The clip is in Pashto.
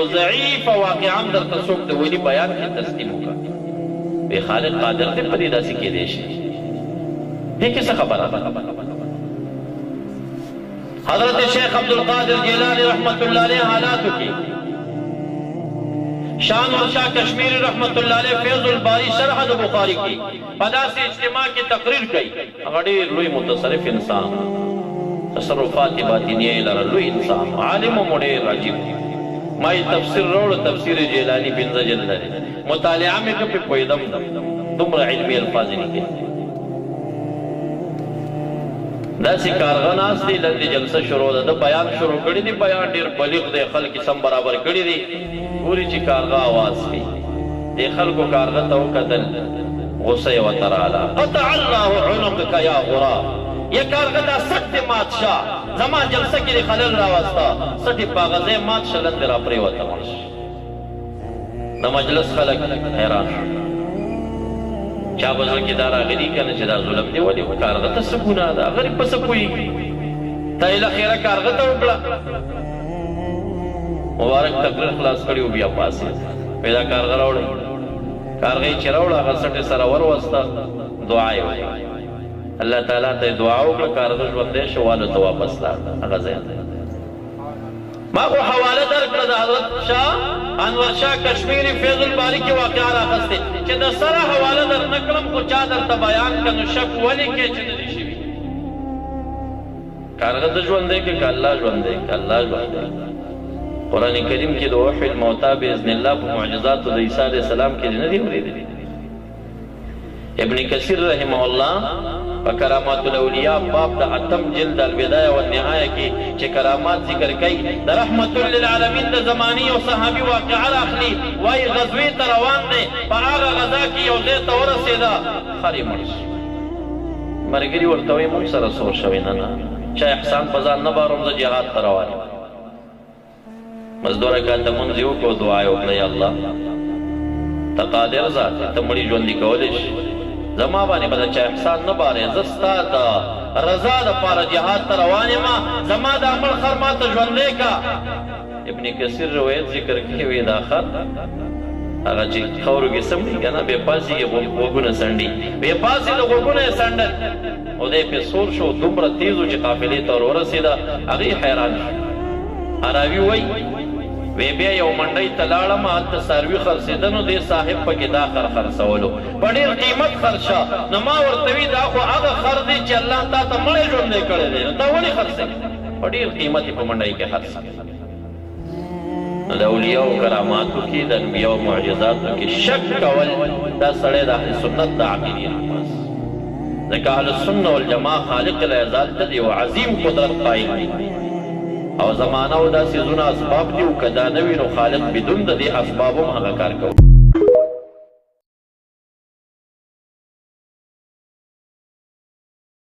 یو ضعیف واقعا درته څوک د ولي بیان کې تسلیم وکړه وی خالق قادر دی په دې داسې کېدی شي دې کې څه خبره ده حضرت شیخ عبدالقادر جیلانی رحمت اللہ علیہ حالاتو کی شان ورشاہ کشمیری رحمت اللہ علیہ فیض الباری شرح د بخاری کی پدا سے اجتماع کی تقریر کی غیر لوی متصرف انسان تصرفات باطنیه لره لوی انسان عالم و مډیر عجیب ما تفسیر روړ تفسیر جیلانی بنځه جلد مطالعه مې په پویدم دومره علمي الفاظ نه کې داسې کارغه ناست دی لندې جلسه شروع ده د بیان شروع کړي دي بیان ډېر بلیغ دی خلک سم برابر کړي دي ګوري چې کارغه آواز کوي دې خلکو کارغه ته وکتل غصه یې ورته راغله قطع الله عنقک یا غراب یہ کارغه دا سخت مات شاه زما جلسه کې خلل راوستا سټي پاغزه مات شلن را پرې وته مرش د مجلس خلک حیران چا بزر کې دا راغلي کنه چې دا ظلم دی ولې کارغه ته څه ګناه ده غریب په څه پوهېږي تا یې خیره کارغه ته وکړه مبارک تقریر خلاص کړي و بیا پاسې پیدا کارغه راوړی کارغه یې چې راوړه هغه سټې سره وروسته دعا یې وکړه الله تعالی ته دعا وکړه کارغه ژوندی شو والو ته واپس لاړ هغه ځای ما خو حواله درکړه د حضرت شاه انور شاه کشمیری فیض الباری کې واقعه راغستې چې د سره حواله در نه کړم خو چا درته بیان کړه نو شک ولې کې چې نه دي شوي کارغه ته ژوندی کې که الله ژوندی که الله ژوندی قرآن کریم کې د وحی الموتی باذن الله په معجزاتو د عیسی علیه السلام کې نه دي اورېدلي ابن کثیر رحمه الله په کرامات الاولیاء باب د اتم جلد البدایه والنهایه کې چې کرامات ذکر کوي د رحمت للعالمین د زمانی او صحابي واقعه راخلي وایي غزوې ته روان دی په هغه غزا کې یو ځای ته ورسېده خر یې مړ شو ملګري ورته وایي موږ سره سور شوی نه نه چا احسان په ځان نه بارم زه جهاد ته روان یم بس 2 رکعاته مونځ یې وکړو دعا یې وکړه یا الله ته قادر ذات ته مړي ژوندي کولی شي زما باندې به د چا احسان نه بارې زه ستا د رضا دپاره جهاد ته روان یم زما د عمل خر ما ته ژوندی کا ابن کثیر روایت ذکر کوي وایي دا خر هغه چې خاورو کې څمړي که نه بې پاسېږي غوږونه څنډي بې پاسې د غوږونه یې څنډل او دی پې سور شو دومره تیز و چې قافلې ته ور ورسېده هغې حیران شو عراوي وایي وی بیا یو منډۍ ته لاړم هلته څاروي خرڅېده نو دې صاحب پکې دا خر خرڅولو په ډېر قیمت خرڅه نو ما ورته وي دا خو هغه خر دی چې الله تا ته مړی ژوندی کړی دی نو تا ولې خرڅوي په ډېر قیمت یې په منډۍ کې خرڅ نو د اولیاو کراماتو کې د انبیاو معجزاتو کې شک کول دا سړی د اهل سنت د عقیدې نه پاس ځکه اهل السنه والجماعه خالق العزال ته د یو عظیم قدرت قایل دی او زمانه او دا سیزونه اسباب دي او که دا نه وي نو خالق بدون د دې اسبابو هم هغه کار کوي